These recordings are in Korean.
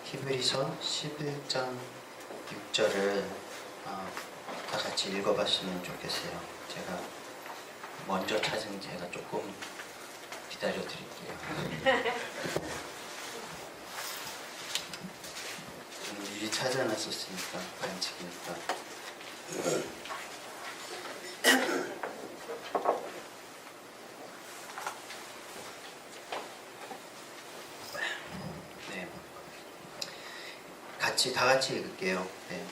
히브리서 11장 6절을 다 같이 읽어봤으면 좋겠어요. 제가 먼저 찾은 제가 조금 기다려 드릴게요. 미리 찾아놨었으니까 반칙이니까. 네, 다 같이 읽을게요. 네.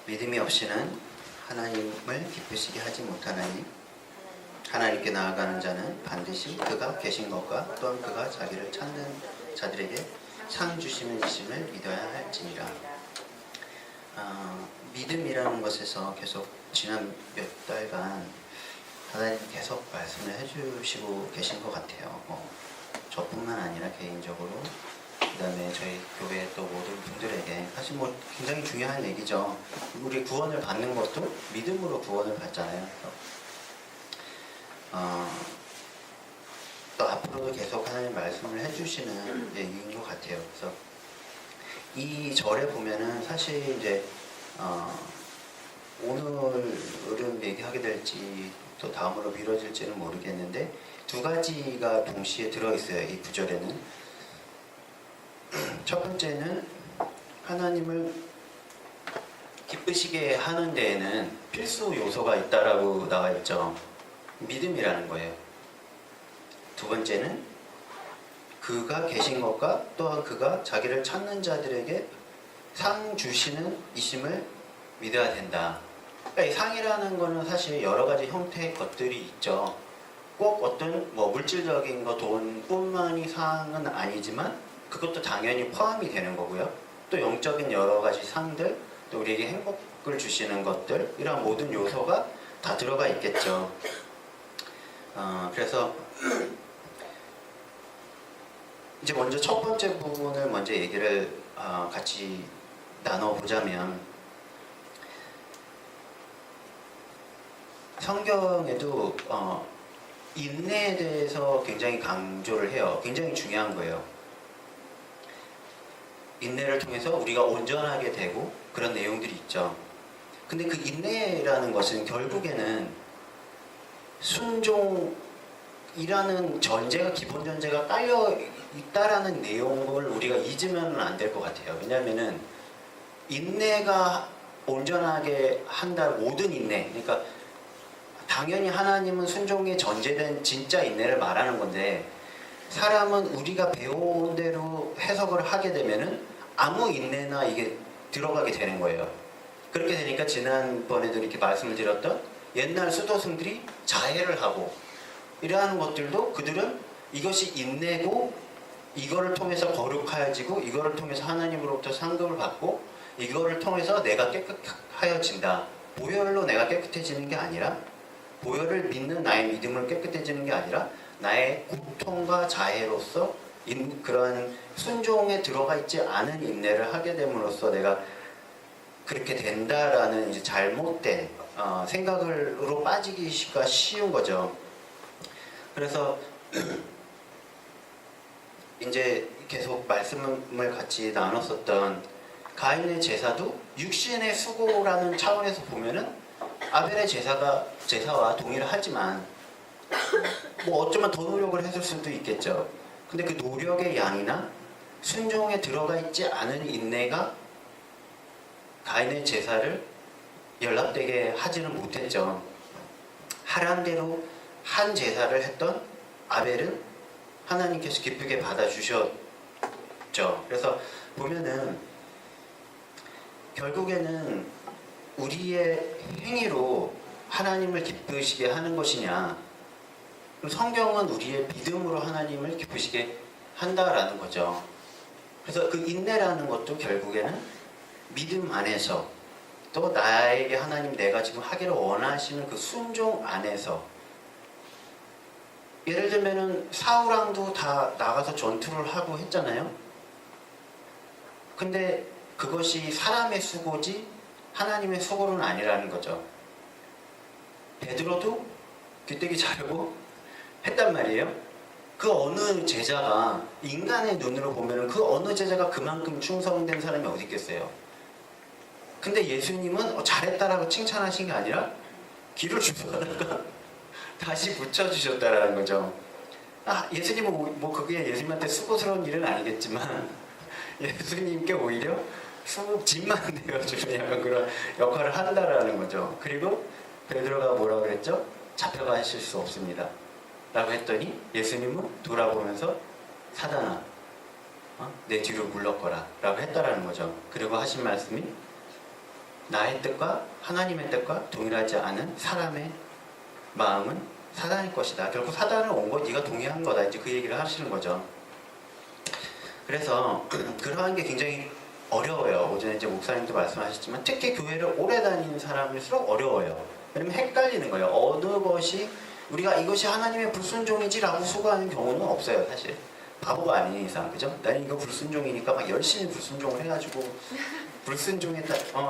믿음이 없이는 하나님을 기쁘시게 하지 못하나니 하나님께 나아가는 자는 반드시 그가 계신 것과 또한 그가 자기를 찾는 자들에게 상 주시는 이심을 믿어야 할지니라. 믿음이라는 것에서 계속 지난 몇 달간 하나님 계속 말씀을 해주시고 계신 것 같아요. 저뿐만 아니라 개인적으로, 그 다음에 저희 교회 또 모든 분들에게 사실 굉장히 중요한 얘기죠. 우리 구원을 받는 것도 믿음으로 구원을 받잖아요. 또 앞으로도 계속 하나님 말씀을 해주시는 얘기인 것 같아요. 그래서 이 절에 보면은 사실 이제 오늘은 얘기하게 될지 또 다음으로 미뤄질지는 모르겠는데 두 가지가 동시에 들어있어요. 이 구절에는. 첫 번째는 하나님을 기쁘시게 하는 데에는 필수 요소가 있다라고 나와 있죠. 믿음이라는 거예요. 두 번째는 그가 계신 것과 또한 그가 자기를 찾는 자들에게 상 주시는 이심을 믿어야 된다. 그러니까 이 상이라는 거는 사실 여러 가지 형태의 것들이 있죠. 꼭 어떤 물질적인 거, 돈뿐만이 상은 아니지만 그것도 당연히 포함이 되는 거고요. 또 영적인 여러 가지 상들, 또 우리에게 행복을 주시는 것들, 이런 모든 요소가 다 들어가 있겠죠. 그래서 이제 먼저 첫 번째 부분을 먼저 얘기를 같이 나눠보자면, 성경에도 인내에 대해서 굉장히 강조를 해요. 굉장히 중요한 거예요. 인내를 통해서 우리가 온전하게 되고 그런 내용들이 있죠. 근데 그 인내라는 것은 결국에는 순종이라는 전제가, 기본 전제가 깔려 있다라는 내용을 우리가 잊으면 안 될 것 같아요. 왜냐하면은 인내가 온전하게 한다, 모든 인내, 그러니까 당연히 하나님은 순종에 전제된 진짜 인내를 말하는 건데, 사람은 우리가 배운 대로 해석을 하게 되면은 아무 인내나 이게 들어가게 되는 거예요. 그렇게 되니까 지난번에도 이렇게 말씀을 드렸던 옛날 수도승들이 자해를 하고 이러한 것들도 그들은 이것이 인내고 이거를 통해서 거룩하여지고 이거를 통해서 하나님으로부터 상급을 받고 이거를 통해서 내가 깨끗하여진다. 보혈로 내가 깨끗해지는 게 아니라, 보혈을 믿는 나의 믿음을 깨끗해지는 게 아니라 나의 고통과 자해로서 그러한 순종에 들어가 있지 않은 인내를 하게 됨으로써 내가 그렇게 된다라는 이제 잘못된 생각으로 빠지기가 쉬운 거죠. 그래서 이제 계속 말씀을 같이 나눴었던 가인의 제사도 육신의 수고라는 차원에서 보면은 아벨의 제사와 동의를 하지만 어쩌면 더 노력을 했을 수도 있겠죠. 근데 그 노력의 양이나 순종에 들어가 있지 않은 인내가 가인의 제사를 연락되게 하지는 못했죠. 하란 대로 한 제사를 했던 아벨은 하나님께서 기쁘게 받아주셨죠. 그래서 보면은 결국에는 우리의 행위로 하나님을 기쁘시게 하는 것이냐, 성경은 우리의 믿음으로 하나님을 기쁘시게 한다라는 거죠. 그래서 그 인내라는 것도 결국에는 믿음 안에서, 또 나에게 하나님 내가 지금 하기를 원하시는 그 순종 안에서, 예를 들면은 사울왕도 다 나가서 전투를 하고 했잖아요. 근데 그것이 사람의 수고지 하나님의 수고는 아니라는 거죠. 베드로도 귀때기 자르고 했단 말이에요. 그 어느 제자가 인간의 눈으로 보면은 그 어느 제자가 그만큼 충성된 사람이 어디 있겠어요. 근데 예수님은 잘했다라고 칭찬하신 게 아니라 기를 주워다가 다시 붙여주셨다라는 거죠. 예수님은 뭐 그게 예수님한테 수고스러운 일은 아니겠지만 예수님께 오히려 짐만 내어주는 약간 그런 역할을 한다라는 거죠. 그리고 베드로가 뭐라고 그랬죠? 잡혀가실 수 없습니다 라고 했더니 예수님은 돌아보면서 사단아, 내 뒤로 물러거라 라고 했다라는 거죠. 그리고 하신 말씀이 나의 뜻과 하나님의 뜻과 동일하지 않은 사람의 마음은 사단의 것이다. 결국 사단을 온 거 네가 동의한 거다. 이제 그 얘기를 하시는 거죠. 그래서 그러한 게 굉장히 어려워요. 오전에 이제 목사님도 말씀하셨지만 특히 교회를 오래 다니는 사람일수록 어려워요. 왜냐면 헷갈리는 거예요. 어느 것이 우리가 이것이 하나님의 불순종이지라고 수고하는 경우는 없어요. 사실 바보가 아닌 이상, 그죠? 나는 이거 불순종이니까 막 열심히 불순종을 해가지고 불순종의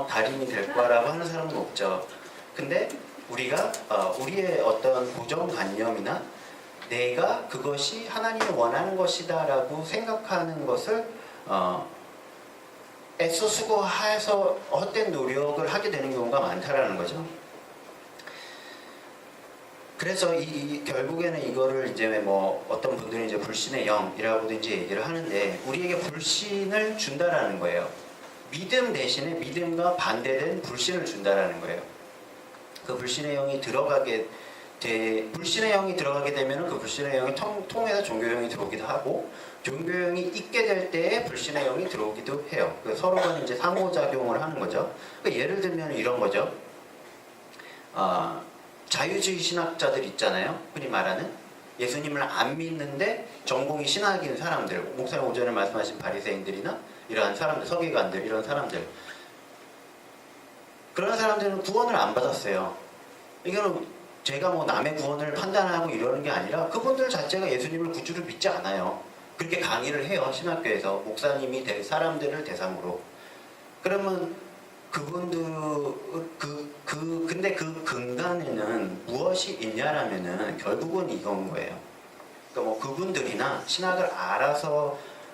달인이 될 거라고 하는 사람은 없죠. 근데 우리가 우리의 어떤 고정관념이나 내가 그것이 하나님이 원하는 것이다라고 생각하는 것을 애써 수고해서 헛된 노력을 하게 되는 경우가 많다라는 거죠. 그래서 결국에는 이거를 이제 뭐 어떤 분들은 이제 불신의 영이라고도 이제 얘기를 하는데 우리에게 불신을 준다라는 거예요. 믿음 대신에 믿음과 반대된 불신을 준다라는 거예요. 그 불신의 영이 들어가게 되면 그 불신의 영이 통해서 종교형이 들어오기도 하고 종교형이 있게 될 때에 불신의 영이 들어오기도 해요. 서로 간에 이제 상호작용을 하는 거죠. 그러니까 예를 들면 이런 거죠. 자유주의 신학자들 있잖아요. 흔히 말하는 예수님을 안 믿는데 전공이 신학인 사람들, 목사님 오전에 말씀하신 바리새인들이나 이러한 사람들, 서기관들 이런 사람들, 그런 사람들은 구원을 안 받았어요. 이거는 제가 뭐 남의 구원을 판단하고 이러는 게 아니라 그분들 자체가 예수님을 구주로 믿지 않아요. 그렇게 강의를 해요. 신학교에서 목사님이 사람들을 대상으로. 그러면 그분들 근데 그 근간에는 무엇이 있냐라면은 결국은 이건 거예요. 그러니까 뭐 그분들이나 신학을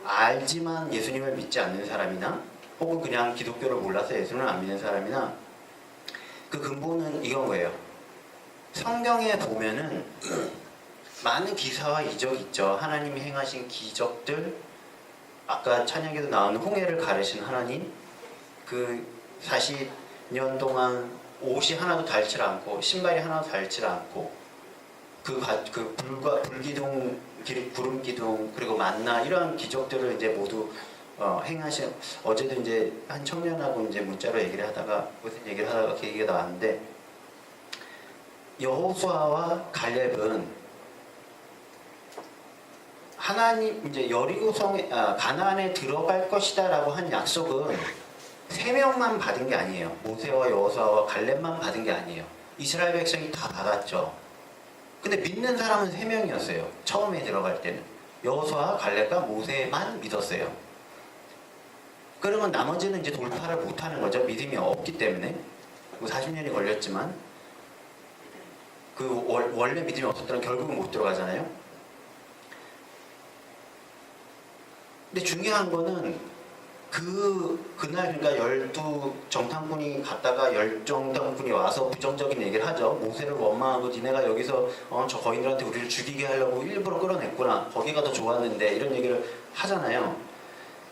알지만 예수님을 믿지 않는 사람이나 혹은 그냥 기독교를 몰라서 예수님을 안 믿는 사람이나 그 근본은 이건 거예요. 성경에 보면은 많은 기사와 이적이 있죠. 하나님이 행하신 기적들, 아까 찬양에도 나오는 홍해를 가르신 하나님, 그 40년 동안 옷이 하나도 닳지 않고 신발이 하나도 닳지 않고 불기둥, 구름 기둥 그리고 만나 이런 기적들을 이제 모두 행하신. 어제도 이제 한 청년하고 이제 문자로 얘기를 하다가 무슨 얘기를 하다가 그 얘기가 나왔는데 여호수아와 갈렙은 하나님 이제 여리고성에 가나안에 들어갈 것이다라고 한 약속은 3명만 받은 게 아니에요. 모세와 여호수아와 갈렙만 받은 게 아니에요. 이스라엘 백성이 다 받았죠. 근데 믿는 사람은 3명이었어요. 처음에 들어갈 때는 여호수아, 갈렙과 모세만 믿었어요. 그러면 나머지는 이제 돌파를 못하는 거죠. 믿음이 없기 때문에. 40년이 걸렸지만 그 원래 믿음이 없었다면 결국은 못 들어가잖아요. 근데 중요한 거는 그날 그러니까 12 정탐꾼이 갔다가 10 정탐꾼이 와서 부정적인 얘기를 하죠. 모세를 원망하고 니네가 여기서 저 거인들한테 우리를 죽이게 하려고 일부러 끌어냈구나. 거기가 더 좋았는데 이런 얘기를 하잖아요.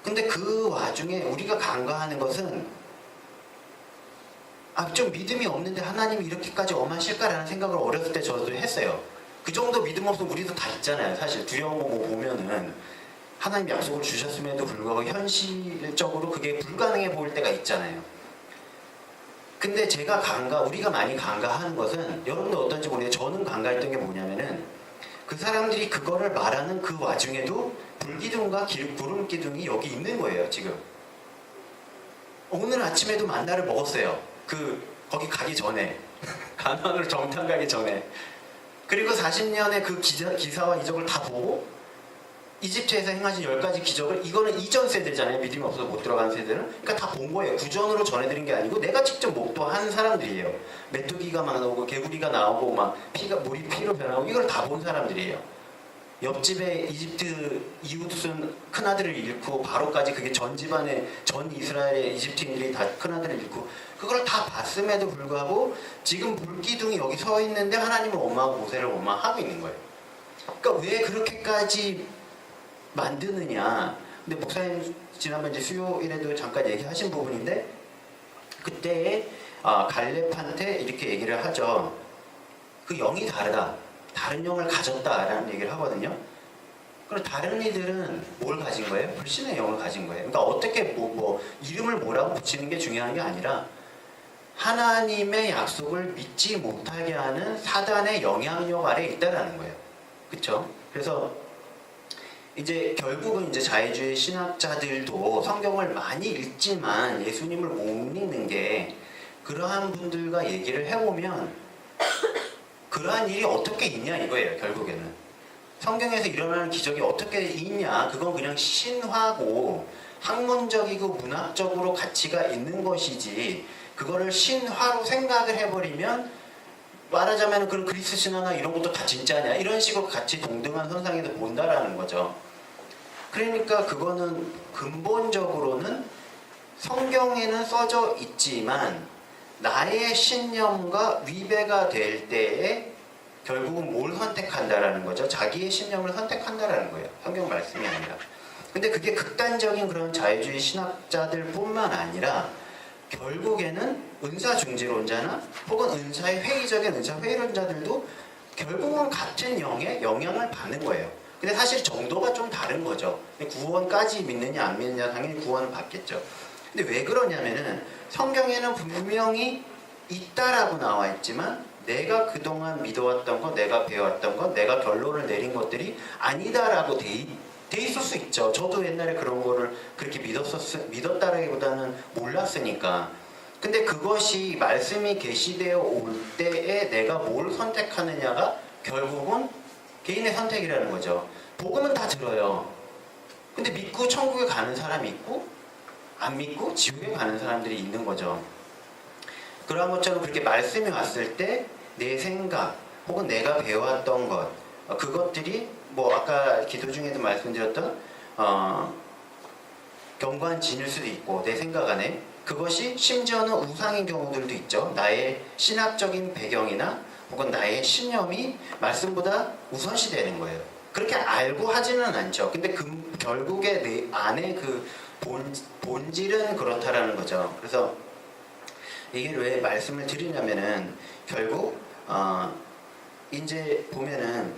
근데 그 와중에 우리가 간과하는 것은 좀 믿음이 없는데 하나님이 이렇게까지 엄하실까라는 생각을 어렸을 때 저도 했어요. 그 정도 믿음 없으면 우리도 다 있잖아요. 사실 두려운 거 보면은 하나님 약속을 주셨음에도 불구하고 현실적으로 그게 불가능해 보일 때가 있잖아요. 근데 우리가 많이 간과하는 것은 여러분들 어떤지 모르겠는데 저는 간과했던 게 뭐냐면은 그 사람들이 그거를 말하는 그 와중에도 불기둥과 구름 기둥이 여기 있는 거예요. 지금 오늘 아침에도 만나를 먹었어요. 거기 가기 전에 가나안으로 정탐 가기 전에. 그리고 40년의 그 기사와 이적을 다 보고 이집트에서 행하신 10가지 기적을, 이거는 이전 세대잖아요. 믿음이 없어서 못 들어간 세대는. 그러니까 다 본 거예요. 구전으로 전해드린 게 아니고 내가 직접 목도한 사람들이에요. 메뚜기가 막 나오고 개구리가 나오고 막 물이 피로 변하고 이걸 다 본 사람들이에요. 옆집에 이집트 이웃은 큰아들을 잃고 바로까지 그게 전 집안의 전 이스라엘의 이집트인들이 다 큰아들을 잃고 그걸 다 봤음에도 불구하고 지금 불기둥이 여기 서 있는데 하나님을 원망하고 모세를 원망하고 있는 거예요. 그러니까 왜 그렇게까지 만드느냐. 근데 목사님 지난번 이제 수요일에도 잠깐 얘기하신 부분인데 그때에 갈렙한테 이렇게 얘기를 하죠. 그 영이 다르다. 다른 영을 가졌다라는 얘기를 하거든요. 그럼 다른 이들은 뭘 가진 거예요? 불신의 영을 가진 거예요. 그러니까 어떻게 이름을 뭐라고 붙이는 게 중요한 게 아니라 하나님의 약속을 믿지 못하게 하는 사단의 영향력 아래 있다라는 거예요. 그렇죠? 그래서 이제 결국은 이제 자유주의 신학자들도 성경을 많이 읽지만 예수님을 못 믿는 게 그러한 분들과 얘기를 해보면 그러한 일이 어떻게 있냐 이거예요. 결국에는 성경에서 일어나는 기적이 어떻게 있냐 그건 그냥 신화고 학문적이고 문학적으로 가치가 있는 것이지 그거를 신화로 생각을 해버리면 말하자면 그런 그리스 신화나 이런 것도 다 진짜냐 이런 식으로 같이 동등한 선상에서 본다라는 거죠. 그러니까 그거는 근본적으로는 성경에는 써져 있지만 나의 신념과 위배가 될 때에 결국은 뭘 선택한다라는 거죠. 자기의 신념을 선택한다라는 거예요. 성경 말씀이 아니라. 근데 그게 극단적인 그런 자유주의 신학자들 뿐만 아니라 결국에는 은사중지론자나 혹은 은사의 회의적인 은사회의론자들도 결국은 같은 영에 영향을 받는 거예요. 근데 사실 정도가 좀 다른 거죠. 구원까지 믿느냐 안 믿느냐 당연히 구원은 받겠죠. 근데 왜 그러냐면은 성경에는 분명히 있다라고 나와 있지만 내가 그동안 믿어왔던 것, 내가 배워왔던 것, 내가 결론을 내린 것들이 아니다라고 돼 있을 수 있죠. 저도 옛날에 그런 거를 그렇게 믿었다라기보다는 몰랐으니까. 근데 그것이 말씀이 계시되어 올 때에 내가 뭘 선택하느냐가 결국은 개인의 선택이라는 거죠. 복음은 다 들어요. 근데 믿고 천국에 가는 사람이 있고 안 믿고 지옥에 가는 사람들이 있는 거죠. 그러한 것처럼 그렇게 말씀이 왔을 때 내 생각 혹은 내가 배워왔던 것 그것들이 뭐 아까 기도 중에도 말씀드렸던 경관진일 수도 있고 내 생각 안에 그것이 심지어는 우상인 경우들도 있죠. 나의 신학적인 배경이나 혹은 나의 신념이 말씀보다 우선시되는 거예요. 그렇게 알고 하지는 않죠. 근데 결국에 내 안에 그 본질은 그렇다라는 거죠. 그래서 이게 왜 말씀을 드리냐면은 결국 이제 보면은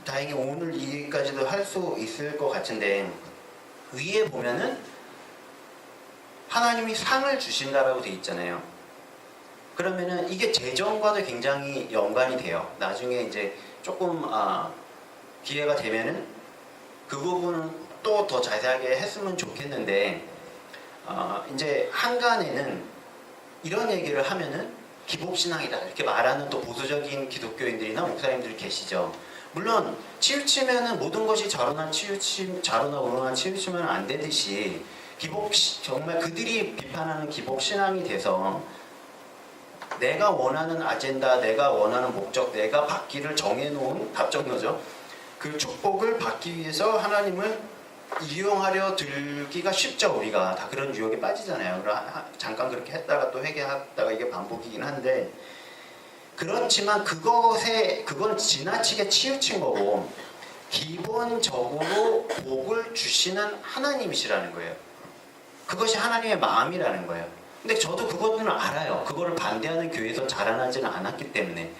다행히 오늘 이까지도 할 수 있을 것 같은데 위에 보면은 하나님이 상을 주신다라고 돼 있잖아요. 그러면은 이게 재정과도 굉장히 연관이 돼요. 나중에 이제 조금 기회가 되면은 그 부분은 또 더 자세하게 했으면 좋겠는데 이제 한간에는 이런 얘기를 하면은 기복신앙이다 이렇게 말하는 또 보수적인 기독교인들이나 목사님들이 계시죠. 물론 치우치면은 모든 것이 자로나 우러나 치우치면 안 되듯이 정말 그들이 비판하는 기복신앙이 돼서 내가 원하는 아젠다, 내가 원하는 목적, 내가 받기를 정해놓은 답정너죠. 그 축복을 받기 위해서 하나님을 이용하려 들기가 쉽죠. 우리가 다 그런 유혹에 빠지잖아요. 잠깐 그렇게 했다가 또 회개했다가 이게 반복이긴 한데 그렇지만 그건 지나치게 치우친 거고 기본적으로 복을 주시는 하나님이시라는 거예요. 그것이 하나님의 마음이라는 거예요. 근데 저도 그거는 알아요. 그거를 반대하는 교회에서 자라나지는 않았기 때문에.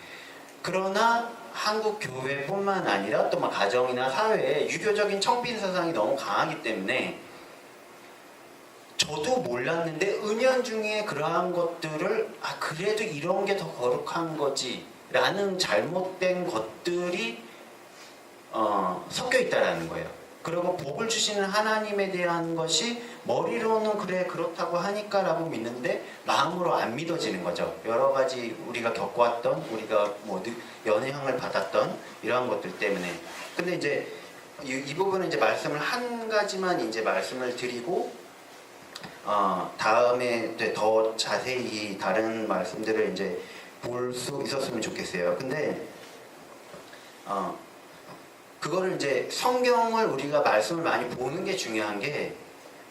그러나 한국 교회뿐만 아니라 또 막 가정이나 사회에 유교적인 청빈 사상이 너무 강하기 때문에 저도 몰랐는데 은연중에 그러한 것들을 그래도 이런 게 더 거룩한 거지 라는 잘못된 것들이 섞여 있다라는 거예요. 그리고 복을 주시는 하나님에 대한 것이 머리로는 그래 그렇다고 하니까 라고 믿는데 마음으로 안 믿어지는 거죠. 여러 가지 우리가 겪어왔던 우리가 뭐 연애형을 받았던 이러한 것들 때문에. 근데 이제 이 부분은 이제 말씀을 한 가지만 이제 말씀을 드리고 다음에 더 자세히 다른 말씀들을 이제 볼 수 있었으면 좋겠어요. 근데 그거를 이제 성경을 우리가 말씀을 많이 보는 게 중요한 게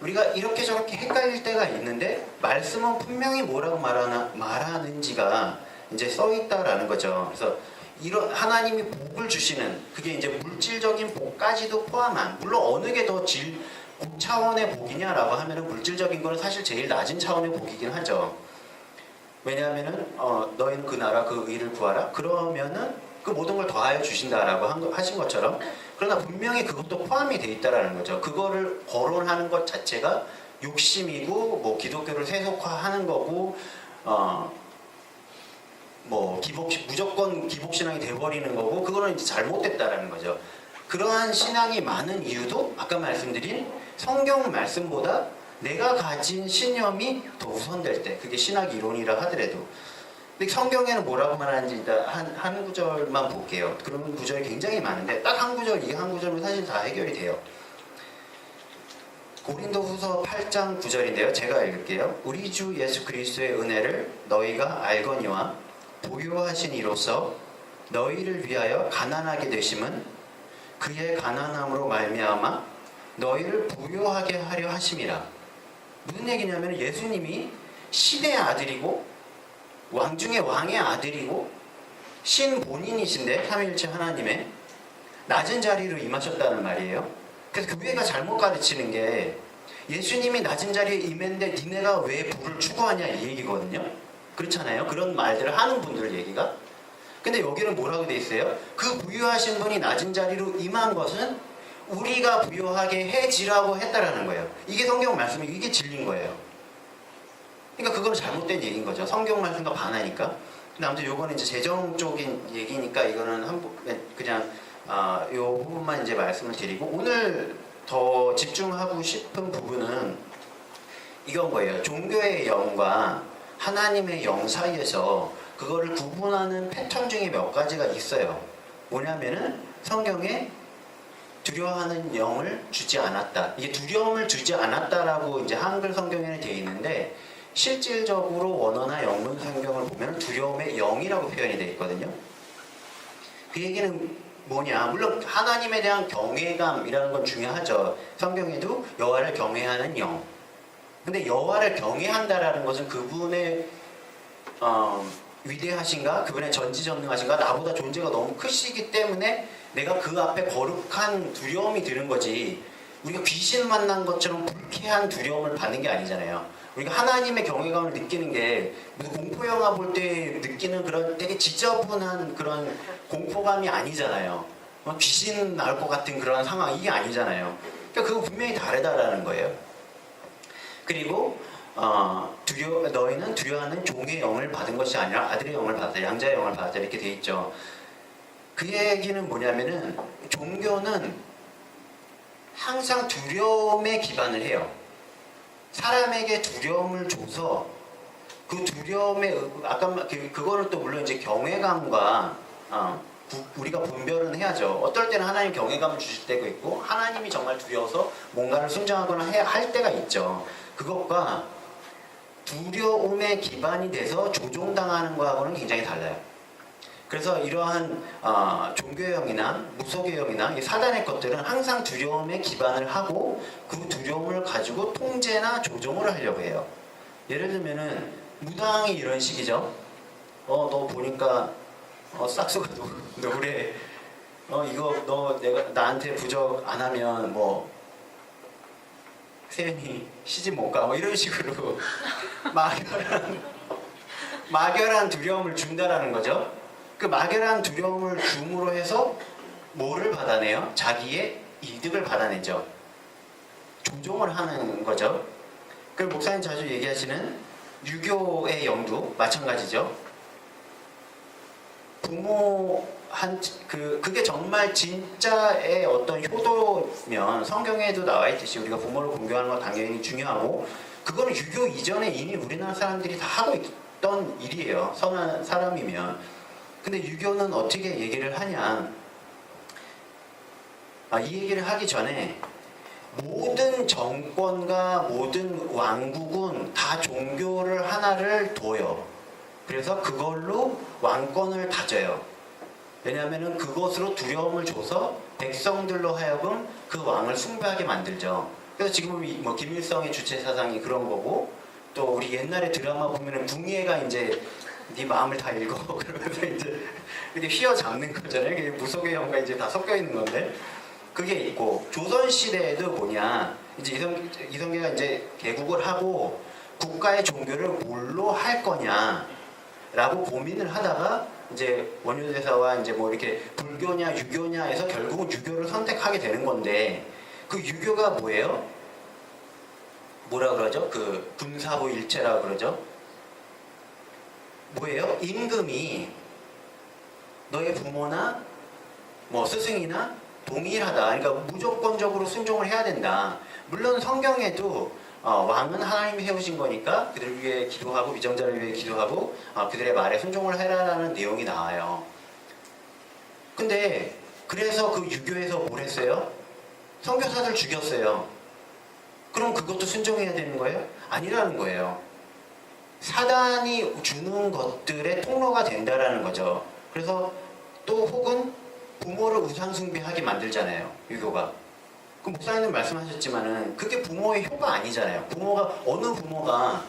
우리가 이렇게 저렇게 헷갈릴 때가 있는데 말씀은 분명히 뭐라고 말하는지가 이제 써 있다라는 거죠. 그래서 이런 하나님이 복을 주시는 그게 이제 물질적인 복까지도 포함한 물론 어느 게 더 고차원의 복이냐라고 하면은 물질적인 거는 사실 제일 낮은 차원의 복이긴 하죠. 왜냐하면은 너희는 그 나라 그 의를 구하라 그러면은 그 모든 걸 더하여 주신다라고 하신 것처럼 그러나 분명히 그것도 포함이 돼 있다라는 거죠. 그거를 거론하는 것 자체가 욕심이고 뭐 기독교를 세속화하는 거고 뭐 무조건 기복신앙이 돼버리는 거고 그거는 이제 잘못됐다라는 거죠. 그러한 신앙이 많은 이유도 아까 말씀드린 성경 말씀보다 내가 가진 신념이 더 우선될 때 그게 신학 이론이라 하더라도 근데 성경에는 뭐라고 말하는지 일단 한 구절만 볼게요. 그러면 구절이 굉장히 많은데 딱 한 구절, 이 한 구절은 사실 다 해결이 돼요. 고린도후서 8장 9절인데요. 제가 읽을게요. 우리 주 예수 그리스도의 은혜를 너희가 알거니와 보유하신 이로써 너희를 위하여 가난하게 되심은 그의 가난함으로 말미암아 너희를 부유하게 하려 하심이라. 무슨 얘기냐면 예수님이 신의 아들이고 왕 중에 왕의 아들이고 신 본인이신데 삼위일체 하나님의 낮은 자리로 임하셨다는 말이에요. 그래서 교회가 잘못 가르치는 게 예수님이 낮은 자리에 임했는데 니네가 왜 부를 추구하냐 이 얘기거든요. 그렇잖아요. 그런 말들을 하는 분들 얘기가. 근데 여기는 뭐라고 돼 있어요? 그 부유하신 분이 낮은 자리로 임한 것은 우리가 부유하게 해지라고 했다라는 거예요. 이게 성경 말씀이 이게 진리인 거예요. 그러니까 그건 잘못된 얘기인 거죠. 성경 말씀과 반하니까. 근데 아무튼 요거는 이제 재정 쪽인 얘기니까 이거는 그냥 요 부분만 이제 말씀을 드리고 오늘 더 집중하고 싶은 부분은 이건 거예요. 종교의 영과 하나님의 영 사이에서 그거를 구분하는 패턴 중에 몇 가지가 있어요. 뭐냐면은 성경에 두려워하는 영을 주지 않았다. 이게 두려움을 주지 않았다라고 이제 한글 성경에는 되어 있는데 실질적으로 원어나 영문 성경을 보면 두려움의 영이라고 표현이 되어 있거든요. 그 얘기는 뭐냐? 물론 하나님에 대한 경외감이라는 건 중요하죠. 성경에도 여호와를 경외하는 영. 근데 여호와를 경외한다라는 것은 그분의 위대하신가? 그분의 전지전능하신가? 나보다 존재가 너무 크시기 때문에 내가 그 앞에 거룩한 두려움이 드는 거지 우리가 귀신 만난 것처럼 불쾌한 두려움을 받는 게 아니잖아요. 우리가 하나님의 경외감을 느끼는 게 무슨 공포영화 볼 때 느끼는 그런 되게 지저분한 그런 공포감이 아니잖아요. 귀신 나올 것 같은 그런 상황 이게 아니잖아요. 그러니까 그거 분명히 다르다라는 거예요. 그리고 너희는 두려워하는 종의 영을 받은 것이 아니라 아들의 영을 받았다. 양자의 영을 받았다. 이렇게 돼 있죠. 그 얘기는 뭐냐면은 종교는 항상 두려움에 기반을 해요. 사람에게 두려움을 줘서 그 두려움에 아까 그거를 또 물론 이제 경외감과 우리가 분별은 해야죠. 어떨 때는 하나님 경외감을 주실 때가 있고 하나님이 정말 두려워서 뭔가를 순종하거나 할 때가 있죠. 그것과 두려움에 기반이 돼서 조종당하는 거하고는 굉장히 달라요. 그래서 이러한 종교의 영이나 무속의 영이나 사단의 것들은 항상 두려움에 기반을 하고 그 두려움을 가지고 통제나 조종을 하려고 해요. 예를 들면은 무당이 이런 식이죠. 너 보니까 싹수가 노래. 이거 너 내가 나한테 부적 안 하면 뭐 세연이 시집 못 가. 뭐 이런 식으로 막연한 두려움을 준다라는 거죠. 그 막연한 두려움을 줌으로 해서 뭐를 받아내요? 자기의 이득을 받아내죠. 조종을 하는 거죠. 그 목사님 자주 얘기하시는 유교의 영도 마찬가지죠. 그게 정말 진짜의 어떤 효도면 성경에도 나와 있듯이 우리가 부모를 공경하는 건 당연히 중요하고 그거는 유교 이전에 이미 우리나라 사람들이 다 하고 있던 일이에요. 선한 사람이면. 근데 유교는 어떻게 얘기를 하냐? 이 얘기를 하기 전에 모든 정권과 모든 왕국은 다 종교를 하나를 둬요. 그래서 그걸로 왕권을 다져요. 왜냐하면은 그것으로 두려움을 줘서 백성들로 하여금 그 왕을 숭배하게 만들죠. 그래서 지금 뭐 김일성의 주체 사상이 그런 거고, 또 우리 옛날에 드라마 보면은 궁예가 이제 네 마음을 다 읽어 그러면서 이제 이렇게 휘어잡는 거잖아요. 그게 무속의 영과 이제 다 섞여 있는 건데, 그게 있고, 조선 시대에도 뭐냐, 이제 이성계가 이제 개국을 하고 국가의 종교를 뭘로 할 거냐라고 고민을 하다가 이제 원효대사와 이제 뭐 이렇게 불교냐 유교냐 해서 결국은 유교를 선택하게 되는 건데, 그 유교가 뭐예요? 뭐라 그러죠? 그 분사부 일체라 그러죠? 뭐예요? 임금이 너의 부모나 뭐 스승이나 동일하다. 그러니까 무조건적으로 순종을 해야 된다. 물론 성경에도 왕은 하나님이 세우신 거니까 그들 위해 기도하고 위정자를 위해 기도하고 그들의 말에 순종을 해라라는 내용이 나와요. 근데 그래서 그 유교에서 뭘 했어요? 선교사들 죽였어요. 그럼 그것도 순종해야 되는 거예요? 아니라는 거예요. 사단이 주는 것들의 통로가 된다라는 거죠. 그래서 또 혹은 부모를 우상숭배하게 만들잖아요, 유교가. 그 목사님도 말씀하셨지만은 그게 부모의 효가 아니잖아요. 어느 부모가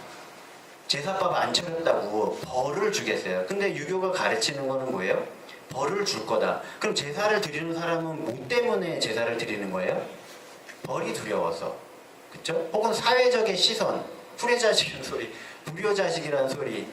제사밥 안 차렸다고 벌을 주겠어요. 근데 유교가 가르치는 거는 뭐예요? 벌을 줄 거다. 그럼 제사를 드리는 사람은 뭐 때문에 제사를 드리는 거예요? 벌이 두려워서. 그쵸? 혹은 사회적인 시선, 후레자식이라는 소리, 불효자식이라는 소리,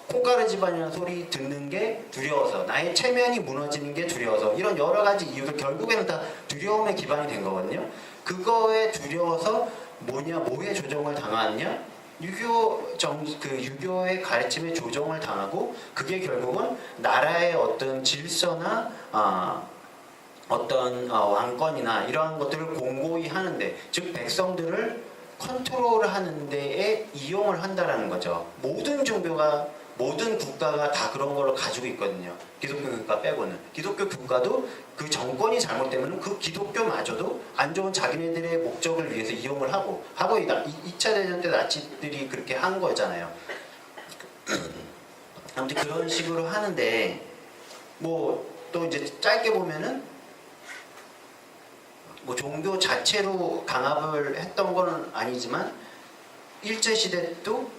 콩가루 집안이라는 소리 듣는 게 두려워서, 나의 체면이 무너지는 게 두려워서, 이런 여러 가지 이유들 결국에는 다 두려움에 기반이 된 거거든요. 그거에 두려워서 뭐에 조정을 당하느냐? 유교의 가르침에 조정을 당하고, 그게 결국은 나라의 어떤 질서나 어떤 왕권이나 이러한 것들을 공고히 하는데, 즉 백성들을 컨트롤하는 데에 이용을 한다라는 거죠. 모든 종교가, 모든 국가가 다 그런 걸 가지고 있거든요. 기독교 국가 빼고는. 기독교 국가도 그 정권이 잘못되면 그 기독교마저도 안 좋은 자기네들의 목적을 위해서 이용을 하고 2차 대전 때 나치들이 그렇게 한 거잖아요. 아무튼 그런 식으로 하는데, 뭐 또 이제 짧게 보면은 뭐 종교 자체로 강압을 했던 건 아니지만 일제시대 도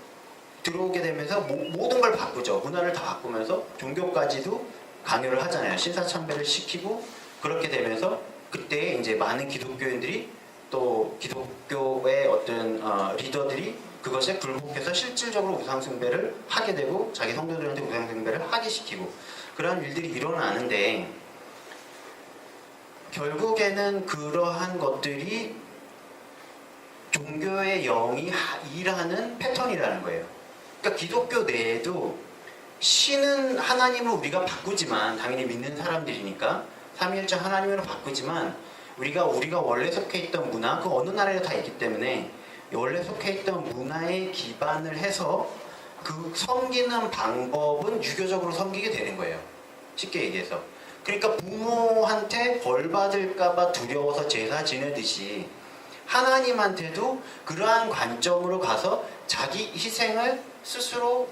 들어오게 되면서 모든 걸 바꾸죠. 문화를 다 바꾸면서 종교까지도 강요를 하잖아요. 신사참배를 시키고, 그렇게 되면서 그때 이제 많은 기독교인들이, 또 기독교의 어떤 리더들이 그것에 굴복해서 실질적으로 우상숭배를 하게 되고, 자기 성도들한테 우상숭배를 하게 시키고, 그러한 일들이 일어나는데, 결국에는 그러한 것들이 종교의 영이 일하는 패턴이라는 거예요. 그러니까 기독교 내에도 신은 하나님을 우리가 바꾸지만, 당연히 믿는 사람들이니까 삼위일체 하나님으로 바꾸지만, 우리가 원래 속해 있던 문화, 그 어느 나라에도 다 있기 때문에 원래 속해 있던 문화에 기반을 해서 그 섬기는 방법은 유교적으로 섬기게 되는 거예요. 쉽게 얘기해서. 그러니까 부모한테 벌 받을까봐 두려워서 제사 지내듯이 하나님한테도 그러한 관점으로 가서 자기 희생을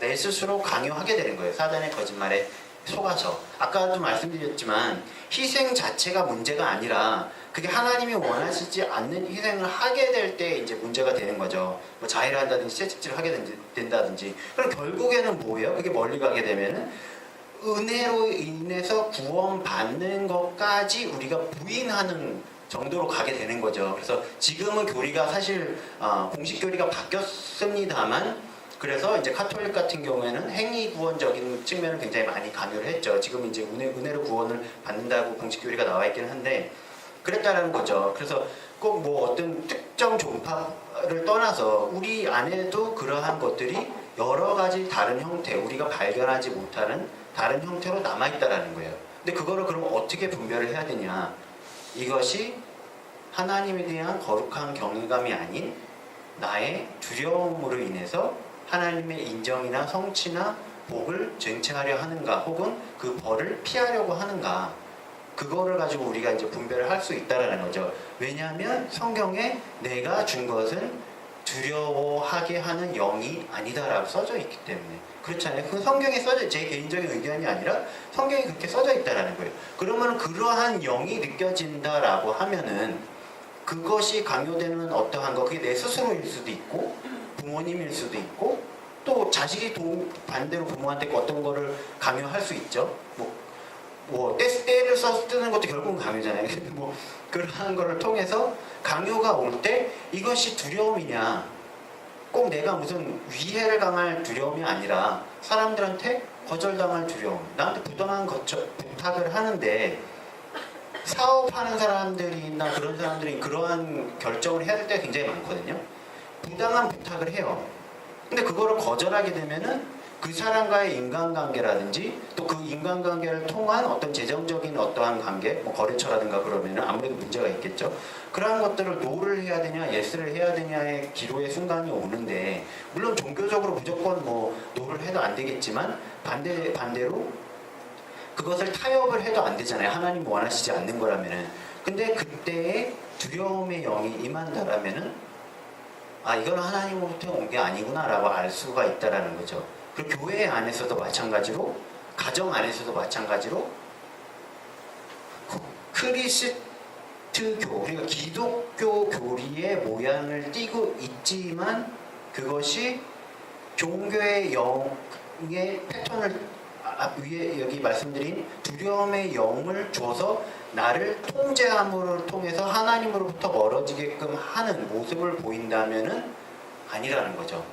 내 스스로 강요하게 되는 거예요. 사단의 거짓말에 속아서. 아까도 말씀드렸지만 희생 자체가 문제가 아니라, 그게 하나님이 원하시지 않는 희생을 하게 될 때 이제 문제가 되는 거죠. 뭐 자해를 한다든지 채찍질을 하게 된다든지. 그럼 결국에는 뭐예요? 그게 멀리 가게 되면은 은혜로 인해서 구원받는 것까지 우리가 부인하는 정도로 가게 되는 거죠. 그래서 지금은 교리가 사실 공식 교리가 바뀌었습니다만, 그래서 이제 카톨릭 같은 경우에는 행위 구원적인 측면을 굉장히 많이 강요를 했죠. 지금 이제 은혜로 구원을 받는다고 공식 교리가 나와 있기는 한데, 그랬다라는 거죠. 그래서 꼭 뭐 어떤 특정 종파를 떠나서 우리 안에도 그러한 것들이 여러 가지 다른 형태, 우리가 발견하지 못하는 다른 형태로 남아있다라는 거예요. 근데 그거를 그럼 어떻게 분별을 해야 되냐? 이것이 하나님에 대한 거룩한 경외감이 아닌 나의 두려움으로 인해서 하나님의 인정이나 성취나 복을 쟁취하려 하는가, 혹은 그 벌을 피하려고 하는가, 그거를 가지고 우리가 이제 분별을 할 수 있다라는 거죠. 왜냐하면 성경에 내가 준 것은 두려워하게 하는 영이 아니다라고 써져 있기 때문에 그렇잖아요. 그 성경에 써져 제 개인적인 의견이 아니라 성경에 그렇게 써져 있다라는 거예요. 그러면 그러한 영이 느껴진다라고 하면은 그것이 강요되는 어떠한 거 그게 내 스스로일 수도 있고 부모님일 수도 있고 또 자식이 반대로 부모한테 어떤 거를 강요할 수 있죠. 때를 쓰는 것도 결국은 강요잖아요. 뭐 그러한 거를 통해서 강요가 올 때 이것이 두려움이냐? 꼭 내가 무슨 위해를 당할 두려움이 아니라 사람들한테 거절당할 두려움. 나한테 부당한 부탁을 하는데 사업하는 사람들이나 그런 사람들이 그러한 결정을 해야 될 때가 굉장히 많거든요. 부당한 부탁을 해요. 근데 그거를 거절하게 되면은 그 사람과의 인간관계라든지 또 그 인간관계를 통한 어떤 재정적인 어떠한 관계, 뭐 거래처라든가 그러면은 아무래도 문제가 있겠죠. 그러한 것들을 노를 해야 되냐, 예스를 해야 되냐의 기로의 순간이 오는데 물론 종교적으로 무조건 뭐 노를 해도 안 되겠지만 반대로 그것을 타협을 해도 안 되잖아요. 하나님 원하시지 않는 거라면은. 근데 그때에 두려움의 영이 임한다라면은 이건 하나님으로부터 온 게 아니구나라고 알 수가 있다라는 거죠. 그리고 교회 안에서도 마찬가지로 가정 안에서도 마찬가지로 크리스트교 그러니까 기독교 교리의 모양을 띠고 있지만 그것이 종교의 영의 패턴을 위에 여기 말씀드린 두려움의 영을 줘서 나를 통제함을 통해서 하나님으로부터 멀어지게끔 하는 모습을 보인다면은 아니라는 거죠.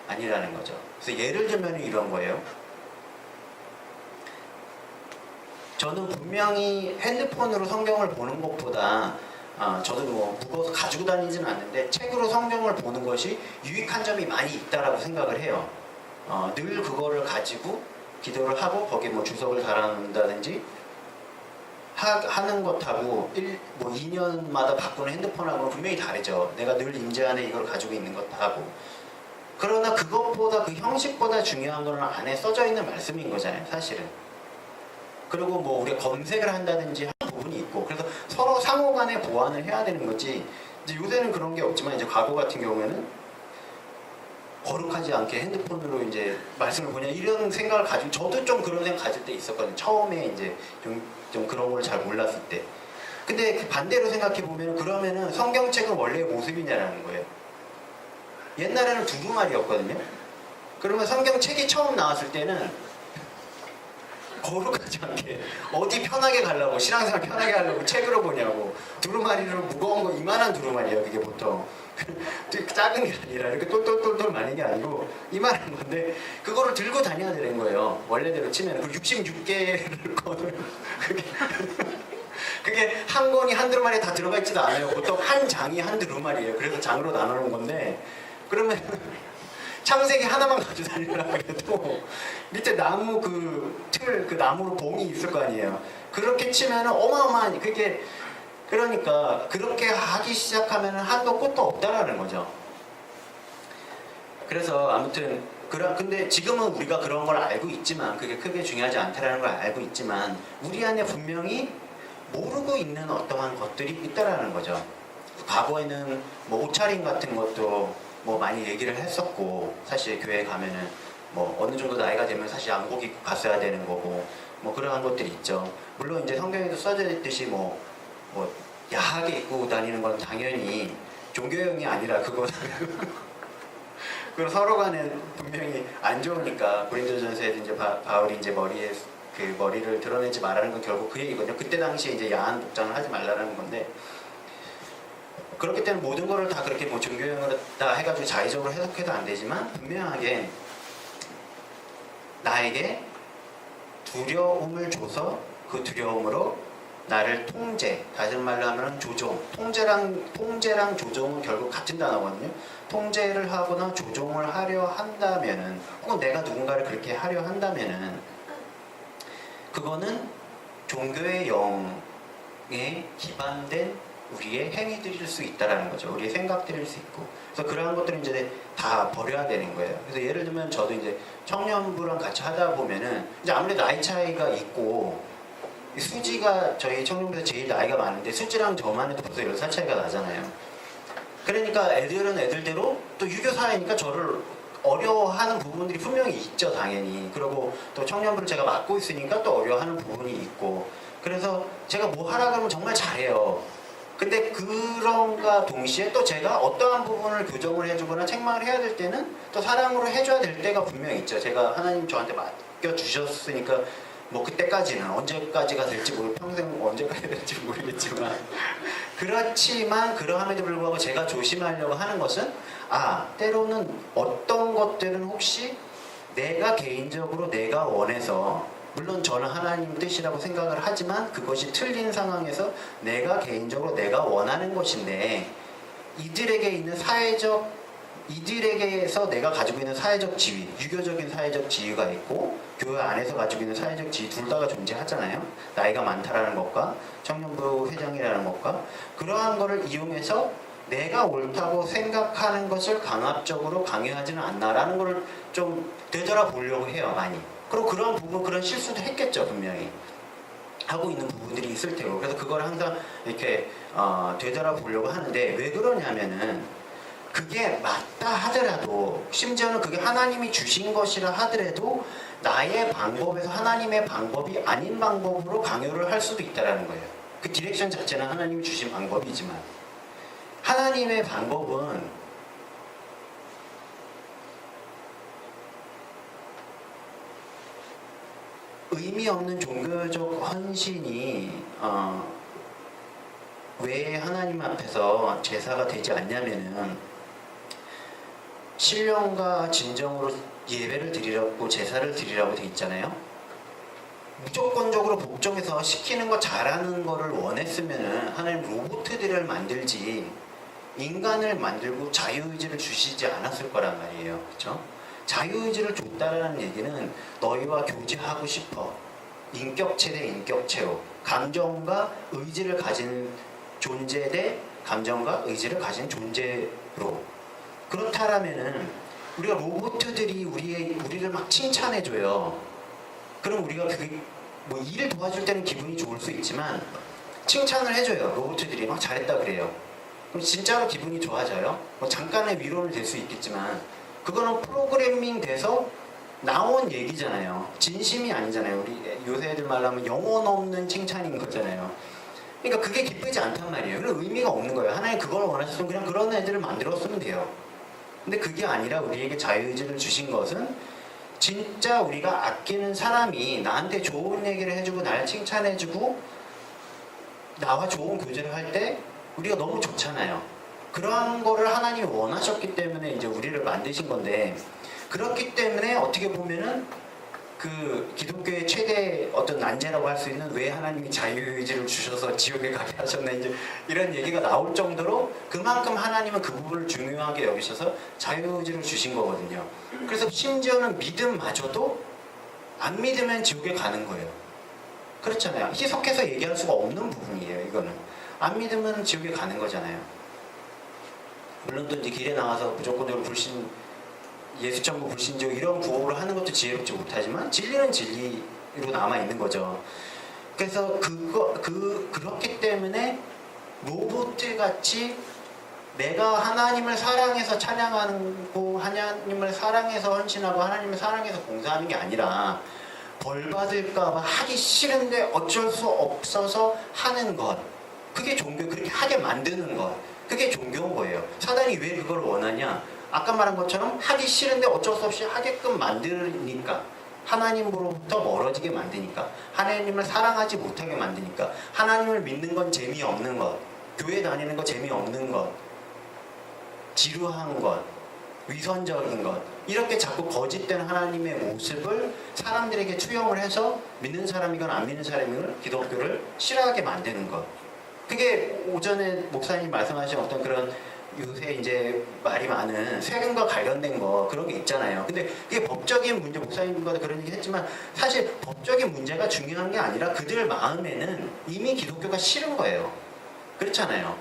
아니라는 거죠. 그래서 예를 들면 이런 거예요. 저는 분명히 핸드폰으로 성경을 보는 것보다 저도 뭐 무거워서 가지고 다니지는 않는데 책으로 성경을 보는 것이 유익한 점이 많이 있다라고 생각을 해요. 늘 그거를 가지고 기도를 하고 거기에 뭐 주석을 달아놓는다든지 하는 것하고 2년마다 바꾸는 핸드폰하고는 분명히 다르죠. 내가 늘 임재 안에 이걸 가지고 있는 것하고. 그러나 그것보다 그 형식보다 중요한 거는 안에 써져 있는 말씀인 거잖아요, 사실은. 그리고 뭐 우리가 검색을 한다든지 하는 부분이 있고 그래서 서로 상호간에 보완을 해야 되는 거지. 이제 요새는 그런 게 없지만 이제 과거 같은 경우에는 거룩하지 않게 핸드폰으로 이제 말씀을 보냐 이런 생각을 가지고 저도 좀 그런 생각 가질 때 있었거든요. 처음에 이제 좀 그런 걸 잘 몰랐을 때. 근데 반대로 생각해 보면 그러면은 성경책은 원래의 모습이냐라는 거예요. 옛날에는 두루마리였거든요. 그러면 성경책이 처음 나왔을 때는 거룩하지 않게 어디 편하게 가려고 신앙생활 편하게 하려고 책으로 보냐고 두루마리로 무거운 거 이만한 두루마리야 그게 보통 작은 게 아니라 이렇게 똘똘똘똘 많은 게 아니고 이만한 건데 그거를 들고 다녀야 되는 거예요. 원래대로 치면 그 66개를 거는 그게 한 권이 한 두루마리에 다 들어가 있지도 않아요. 보통 한 장이 한 두루마리예요. 그래서 장으로 나누는 건데 그러면 창세기 하나만 가지고 다니라 그래도 밑에 나무 그 나무로 봉이 있을 거 아니에요. 그렇게 치면은 어마어마한 그게 그러니까 그렇게 하기 시작하면은 한도 끝도 없다라는 거죠. 그래서 아무튼 근데 지금은 우리가 그런 걸 알고 있지만 그게 크게 중요하지 않다라는 걸 알고 있지만 우리 안에 분명히 모르고 있는 어떠한 것들이 있다라는 거죠. 과거에는 뭐 옷차림 같은 것도 뭐 많이 얘기를 했었고 사실 교회에 가면은 뭐 어느 정도 나이가 되면 사실 양복 입고 갔어야 되는 거고 뭐 그러한 것들이 있죠. 물론 이제 성경에도 써져 있듯이 뭐 야하게 입고 다니는 건 당연히 종교형이 아니라 그건 서로 간에 분명히 안 좋으니까 고린도전서에도 이제 바울이 이제 머리를 드러내지 말라는 건 결국 그 얘기거든요. 그때 당시에 이제 야한 복장을 하지 말라는 건데 그렇기 때문에 모든 거를 다 그렇게 뭐 종교형으로 다 해가지고 자의적으로 해석해도 안 되지만 분명하게 나에게 두려움을 줘서 그 두려움으로 나를 다시 말로 하면 조종. 통제랑 조종은 결국 같은 단어거든요. 통제를 하거나 조종을 하려 한다면은 혹은 내가 누군가를 그렇게 하려 한다면은 그거는 종교의 영에 기반된 우리의 행위들일 수 있다라는 거죠. 우리의 생각들일 수 있고. 그래서 그러한 것들을 이제 다 버려야 되는 거예요. 그래서 예를 들면 저도 이제 청년부랑 같이 하다 보면은 이제 아무래도 나이 차이가 있고 수지가 저희 청년부에서 제일 나이가 많은데 수지랑 저만 해도 벌써 10살 차이가 나잖아요. 그러니까 애들은 애들대로 또 유교 사회니까 저를 어려워하는 부분들이 분명히 있죠, 당연히. 그리고 또 청년부를 제가 맡고 있으니까 또 어려워하는 부분이 있고. 그래서 제가 뭐 하라 그러면 정말 잘해요. 근데 그런가 동시에 또 제가 어떠한 부분을 교정을 해주거나 책망을 해야 될 때는 또 사랑으로 해줘야 될 때가 분명히 있죠. 제가 하나님 저한테 맡겨주셨으니까 뭐 그때까지는 언제까지가 될지 평생 언제까지 될지 모르겠지만 그렇지만 그러함에도 불구하고 제가 조심하려고 하는 것은 때로는 어떤 것들은 혹시 내가 개인적으로 내가 원해서 물론 저는 하나님 뜻이라고 생각을 하지만 그것이 틀린 상황에서 내가 개인적으로 내가 원하는 것인데 이들에게서 내가 가지고 있는 사회적 지위, 유교적인 사회적 지위가 있고 교회 안에서 가지고 있는 사회적 지위 둘 다가 존재하잖아요. 나이가 많다라는 것과 청년부 회장이라는 것과 그러한 것을 이용해서 내가 옳다고 생각하는 것을 강압적으로 강요하지는 않나라는 것을 좀 되돌아보려고 해요, 많이. 그리고 그런 부분, 그런 실수도 했겠죠, 분명히. 하고 있는 부분들이 있을 테고. 그래서 그걸 항상 이렇게 되돌아보려고 하는데 왜 그러냐면은 그게 맞다 하더라도 심지어는 그게 하나님이 주신 것이라 하더라도 나의 방법에서 하나님의 방법이 아닌 방법으로 강요를 할 수도 있다는 거예요. 그 디렉션 자체는 하나님이 주신 방법이지만 하나님의 방법은 의미 없는 종교적 헌신이 왜 하나님 앞에서 제사가 되지 않냐면은 신령과 진정으로 예배를 드리라고 제사를 드리라고 돼 있잖아요. 무조건적으로 복종해서 시키는 거 잘하는 거를 원했으면은 하나님 로봇들을 만들지 인간을 만들고 자유의지를 주시지 않았을 거란 말이에요. 그렇죠? 자유의지를 줬다라는 얘기는 너희와 교제하고 싶어. 인격체 대 인격체로 감정과 의지를 가진 존재 대 감정과 의지를 가진 존재로 그렇다라면은 우리가 로봇들이 우리를 막 칭찬해줘요. 그럼 우리가 그게 뭐 일을 도와줄 때는 기분이 좋을 수 있지만 칭찬을 해줘요. 로봇들이 막 잘했다 그래요. 그럼 진짜로 기분이 좋아져요? 뭐 잠깐의 위로는 될 수 있겠지만 그거는 프로그래밍 돼서 나온 얘기잖아요. 진심이 아니잖아요. 우리 요새 애들 말로 하면 영혼 없는 칭찬인 거잖아요. 그러니까 그게 기쁘지 않단 말이에요. 그런 의미가 없는 거예요. 하나님 그걸 원하셨으면 그냥 그런 애들을 만들었으면 돼요. 근데 그게 아니라 우리에게 자유의지를 주신 것은 진짜 우리가 아끼는 사람이 나한테 좋은 얘기를 해주고 날 칭찬해주고 나와 좋은 교제를 할 때 우리가 너무 좋잖아요. 그러한 거를 하나님이 원하셨기 때문에 이제 우리를 만드신 건데 그렇기 때문에 어떻게 보면은 그 기독교의 최대 어떤 난제라고 할 수 있는 왜 하나님이 자유의지를 주셔서 지옥에 가게 하셨나 이제 이런 얘기가 나올 정도로 그만큼 하나님은 그 부분을 중요하게 여기셔서 자유의지를 주신 거거든요. 그래서 심지어는 믿음마저도 안 믿으면 지옥에 가는 거예요. 그렇잖아요. 희석해서 얘기할 수가 없는 부분이에요. 이거는 안 믿으면 지옥에 가는 거잖아요. 물론 또 이제 길에 나가서 무조건적으로 예수천국 불신조 이런 구호를 하는 것도 지혜롭지 못하지만 진리는 진리로 남아 있는 거죠. 그래서 그렇기 때문에 로봇들 같이 내가 하나님을 사랑해서 찬양하고 하나님을 사랑해서 헌신하고 하나님을 사랑해서 봉사하는 게 아니라 벌 받을까봐 하기 싫은데 어쩔 수 없어서 하는 것. 그게 종교, 그렇게 하게 만드는 것. 그게 종교인 거예요. 사단이 왜 그걸 원하냐? 아까 말한 것처럼 하기 싫은데 어쩔 수 없이 하게끔 만드니까 하나님으로부터 멀어지게 만드니까 하나님을 사랑하지 못하게 만드니까 하나님을 믿는 건 재미없는 것 교회 다니는 거 재미없는 것 지루한 것 위선적인 것 이렇게 자꾸 거짓된 하나님의 모습을 사람들에게 투영을 해서 믿는 사람이건 안 믿는 사람이건 기독교를 싫어하게 만드는 것 그게 오전에 목사님 말씀하신 어떤 그런 요새 이제 말이 많은 세금과 관련된 거 그런 게 있잖아요. 근데 그게 법적인 문제 목사님과도 그런 얘기 했지만 사실 법적인 문제가 중요한 게 아니라 그들 마음에는 이미 기독교가 싫은 거예요. 그렇잖아요.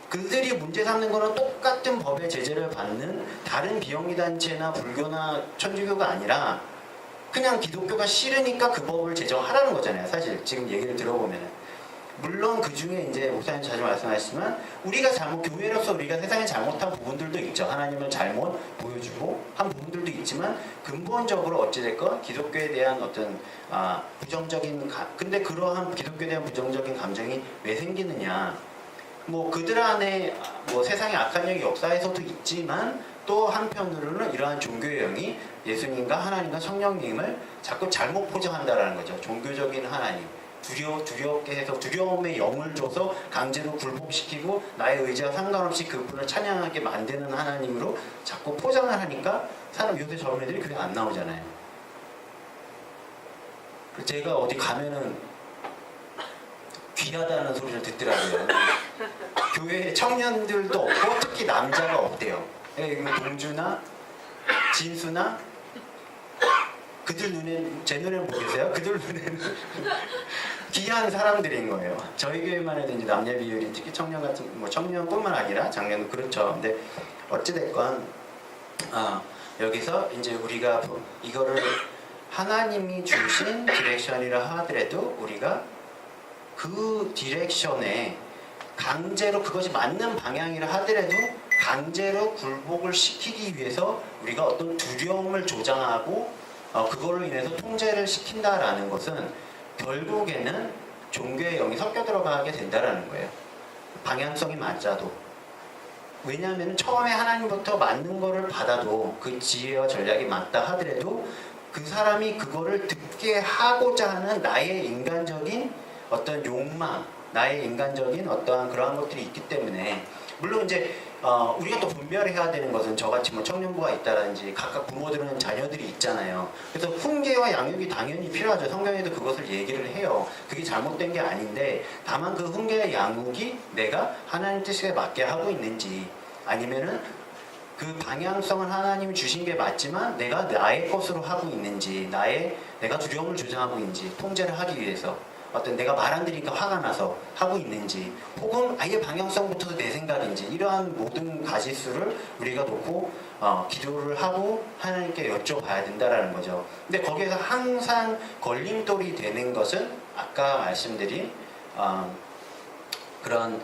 그들이 문제 삼는 거는 똑같은 법의 제재를 받는 다른 비영리단체나 불교나 천주교가 아니라 그냥 기독교가 싫으니까 그 법을 제정하라는 거잖아요. 사실 지금 얘기를 들어보면 물론 그 중에 이제 목사님 자주 말씀하시지만 우리가 교회로서 우리가 세상에 잘못한 부분들도 있죠. 하나님을 잘못 보여주고 한 부분들도 있지만 근본적으로 어찌됐건 기독교에 대한 어떤 부정적인 근데 그러한 기독교에 대한 부정적인 감정이 왜 생기느냐? 뭐 그들 안에 뭐 세상의 악한 영이 역사에서도 있지만 또 한편으로는 이러한 종교의 영이 예수님과 하나님과 성령님을 자꾸 잘못 포장한다라는 거죠. 종교적인 하나님. 두렵게 해서 두려움의 영을 줘서 강제로 굴복시키고 나의 의지와 상관없이 그분을 찬양하게 만드는 하나님으로 자꾸 포장을 하니까 요새 젊은 애들이 교회 안 나오잖아요. 제가 어디 가면은 귀하다는 소리를 듣더라고요. 교회에 청년들도 없고 특히 남자가 없대요. 동주나 진수나 그들 눈엔 제 눈에는 보겠어요? 그들 눈에는 귀한 사람들인 거예요. 저희 교회만 해도 이제 남녀 비율이 특히 청년 같은 뭐 청년뿐만 아니라 작년도 그렇죠. 근데 어찌됐건 여기서 이제 우리가 이거를 하나님이 주신 디렉션이라 하더라도 우리가 그 디렉션에 강제로 그것이 맞는 방향이라 하더라도 강제로 굴복을 시키기 위해서 우리가 어떤 두려움을 조장하고 그걸로 인해서 통제를 시킨다라는 것은 결국에는 종교의 영이 섞여 들어가게 된다라는 거예요. 방향성이 맞아도. 왜냐하면 처음에 하나님부터 맞는 거를 받아도 그 지혜와 전략이 맞다 하더라도 그 사람이 그거를 듣게 하고자 하는 나의 인간적인 어떤 욕망, 나의 인간적인 어떠한 그러한 것들이 있기 때문에 물론 이제 우리가 또 분별해야 되는 것은 저같이 뭐 청년부가 있다든지 각각 부모들은 자녀들이 있잖아요. 그래서 훈계와 양육이 당연히 필요하죠. 성경에도 그것을 얘기를 해요. 그게 잘못된 게 아닌데 다만 그 훈계와 양육이 내가 하나님 뜻에 맞게 하고 있는지 아니면은 그 방향성은 하나님이 주신 게 맞지만 내가 나의 것으로 하고 있는지 내가 두려움을 조장하고 있는지 통제를 하기 위해서 어떤 내가 말 안 들으니까 화가 나서 하고 있는지 혹은 아예 방향성부터 내 생각인지 이러한 모든 가지수를 우리가 놓고 기도를 하고 하나님께 여쭤봐야 된다라는 거죠. 근데 거기에서 항상 걸림돌이 되는 것은 아까 말씀드린 그런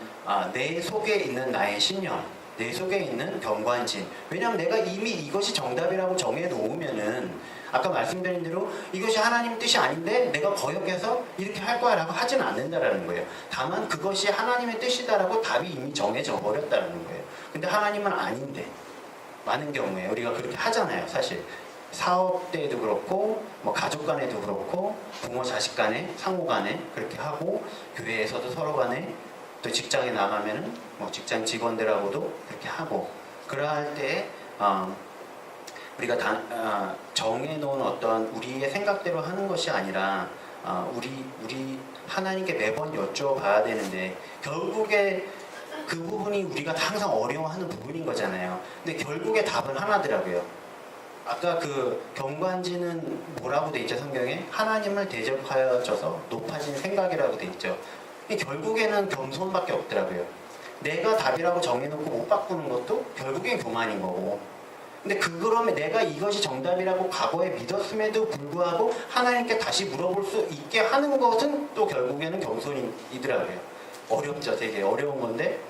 내 속에 있는 나의 신념, 내 속에 있는 경관심. 왜냐하면 내가 이미 이것이 정답이라고 정해놓으면은 아까 말씀드린 대로 이것이 하나님 뜻이 아닌데 내가 거역해서 이렇게 할 거야 라고 하진 않는다라는 거예요. 다만 그것이 하나님의 뜻이다라고 답이 이미 정해져 버렸다는 거예요. 근데 하나님은 아닌데 많은 경우에 우리가 그렇게 하잖아요. 사실 사업 때에도 그렇고 뭐 가족 간에도 그렇고 부모 자식 간에 상호 간에 그렇게 하고 교회에서도 서로 간에 또 직장에 나가면은 뭐 직장 직원들하고도 그렇게 하고 그러할 때 우리가 정해놓은 어떤 우리의 생각대로 하는 것이 아니라 우리 하나님께 매번 여쭤봐야 되는데 결국에 그 부분이 우리가 항상 어려워하는 부분인 거잖아요. 근데 결국에 답은 하나더라고요. 아까 그 경관지는 뭐라고 돼 있죠? 성경에 하나님을 대적하여져서 높아진 생각이라고 돼 있죠. 결국에는 겸손밖에 없더라고요. 내가 답이라고 정해놓고 못 바꾸는 것도 결국엔 교만인 거고 근데 그러면 내가 이것이 정답이라고 과거에 믿었음에도 불구하고 하나님께 다시 물어볼 수 있게 하는 것은 또 결국에는 겸손이더라고요. 어렵죠. 되게 어려운 건데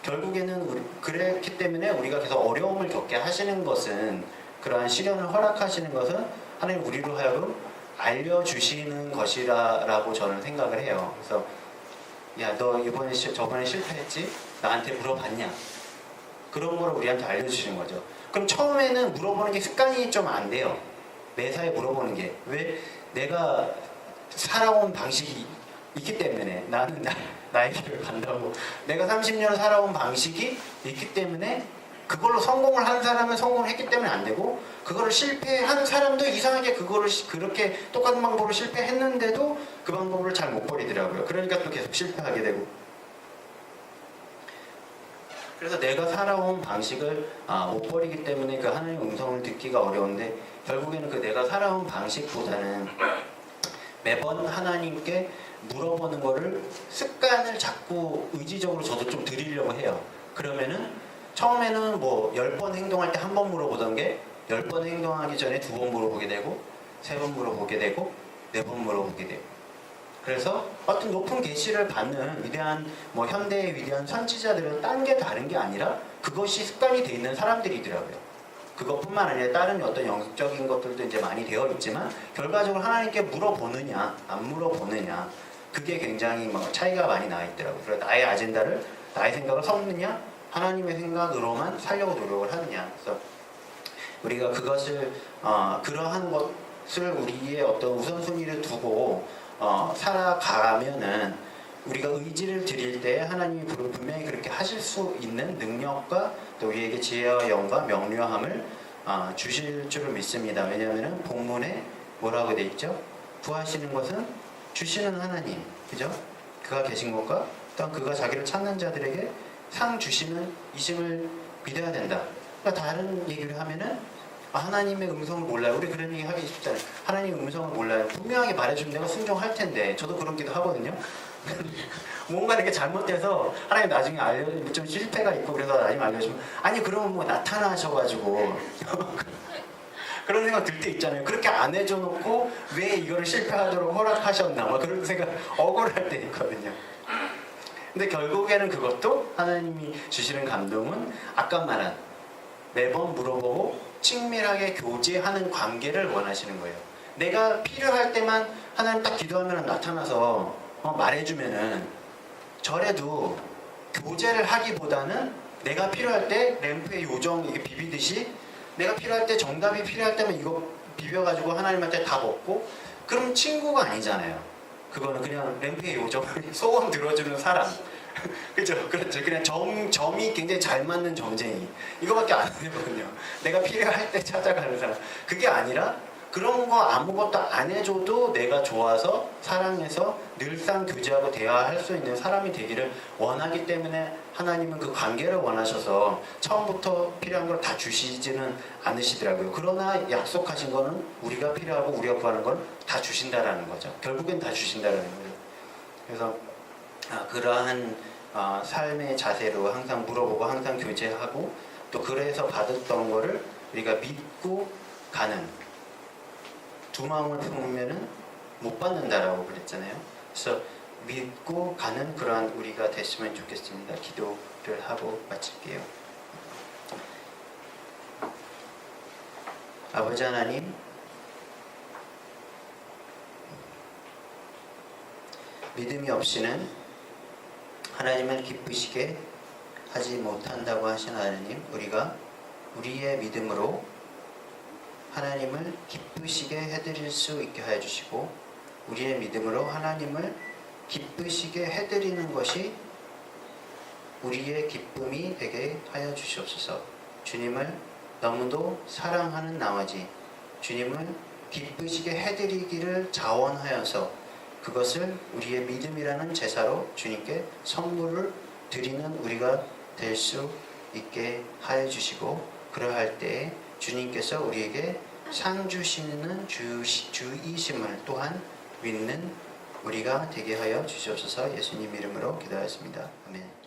결국에는 그렇기 때문에 우리가 계속 어려움을 겪게 하시는 것은 그러한 시련을 허락하시는 것은 하나님 우리로 하여금 알려주시는 것이라고 저는 생각을 해요. 그래서 야, 너 저번에 실패했지? 나한테 물어봤냐? 그런 거를 우리한테 알려주시는 거죠. 그럼 처음에는 물어보는 게 습관이 좀 안 돼요. 매사에 물어보는 게. 왜? 내가 살아온 방식이 있기 때문에 나는 나의 길을 간다고 내가 30년 살아온 방식이 있기 때문에 그걸로 성공을 한 사람은 성공을 했기 때문에 안 되고 그거를 실패한 사람도 이상하게 그거를 그렇게 똑같은 방법으로 실패했는데도 그 방법을 잘 못 버리더라고요. 그러니까 또 계속 실패하게 되고 그래서 내가 살아온 방식을 못 버리기 때문에 그 하나님의 음성을 듣기가 어려운데 결국에는 그 내가 살아온 방식보다는 매번 하나님께 물어보는 거를 습관을 자꾸 의지적으로 저도 좀 드리려고 해요. 그러면은 처음에는 뭐 10번 행동할 때 한 번 물어보던 게 10번 행동하기 전에 2번 물어보게 되고 3번 물어보게 되고 4번 물어보게 되고 그래서 어떤 높은 계시를 받는 위대한 뭐 현대의 위대한 선지자들은 딴 게 다른 게 아니라 그것이 습관이 돼 있는 사람들이더라고요. 그것뿐만 아니라 다른 어떤 영적인 것들도 이제 많이 되어 있지만 결과적으로 하나님께 물어보느냐 안 물어보느냐 그게 굉장히 뭐 차이가 많이 나 있더라고요. 그래서 나의 아젠다를 나의 생각을 섞느냐 하나님의 생각으로만 살려고 노력을 하느냐. 그래서 우리가 그것을 그러한 것을 우리의 어떤 우선순위를 두고 살아가면은 우리가 의지를 드릴 때 하나님이 분명히 그렇게 하실 수 있는 능력과 또 우리에게 지혜와 영과 명료함을 주실 줄을 믿습니다. 왜냐하면 본문에 뭐라고 돼 있죠? 구하시는 것은 주시는 하나님, 그죠? 그가 계신 것과 또한 그가 자기를 찾는 자들에게 상 주시는 이심을 믿어야 된다. 그러니까 다른 얘기를 하면은 하나님의 음성을 몰라요. 우리 그런 얘기 하기 쉽잖아요. 하나님의 음성을 몰라요. 분명하게 말해주면 내가 순종할 텐데 저도 그런 기도 하거든요. 뭔가 이렇게 잘못돼서 하나님 나중에 좀 실패가 있고 그래서 나중에 알려주면 아니 그러면 뭐 나타나셔가지고 그런 생각 들 때 있잖아요. 그렇게 안 해줘 놓고 왜 이거를 실패하도록 허락하셨나 막 그런 생각 억울할 때 있거든요. 근데 결국에는 그것도 하나님이 주시는 감동은 아까 말한 매번 물어보고 친밀하게 교제하는 관계를 원하시는 거예요. 내가 필요할 때만 하나님 딱 기도하면 나타나서 말해주면은 저래도 교제를 하기보다는 내가 필요할 때 램프의 요정 이게 비비듯이 내가 필요할 때 정답이 필요할 때만 이거 비벼가지고 하나님한테 다 먹고 그럼 친구가 아니잖아요. 그거는 그냥 램프의 요정 소원 들어주는 사람. 그죠? 그렇죠. 그냥 점이 굉장히 잘 맞는 점쟁이. 이거밖에 안 되거든요. 내가 필요할 때 찾아가는 사람. 그게 아니라 그런 거 아무것도 안 해줘도 내가 좋아서 사랑해서 늘상 교제하고 대화할 수 있는 사람이 되기를 원하기 때문에 하나님은 그 관계를 원하셔서 처음부터 필요한 걸 다 주시지는 않으시더라고요. 그러나 약속하신 거는 우리가 필요하고 우리가 구하는 걸 다 주신다라는 거죠. 결국엔 다 주신다라는 거죠. 그래서 그러한 삶의 자세로 항상 물어보고 항상 교제하고 또 그래서 받았던 거를 우리가 믿고 가는 두 마음을 품으면은 못 받는다라고 그랬잖아요. 그래서 믿고 가는 그러한 우리가 됐으면 좋겠습니다. 기도를 하고 마칠게요. 아버지 하나님, 믿음이 없이는 하나님을 기쁘시게 하지 못한다고 하신 하나님, 우리가 우리의 믿음으로 하나님을 기쁘시게 해드릴 수 있게 하여 주시고 우리의 믿음으로 하나님을 기쁘시게 해드리는 것이 우리의 기쁨이 되게 하여 주시옵소서. 주님을 너무도 사랑하는 나머지 주님을 기쁘시게 해드리기를 자원하여서 그것을 우리의 믿음이라는 제사로 주님께 선물을 드리는 우리가 될 수 있게 하여 주시고 그러할 때에 주님께서 우리에게 상 주시는 주이심을 또한 믿는 우리가 되게 하여 주시옵소서. 예수님 이름으로 기도하였습니다. 아멘.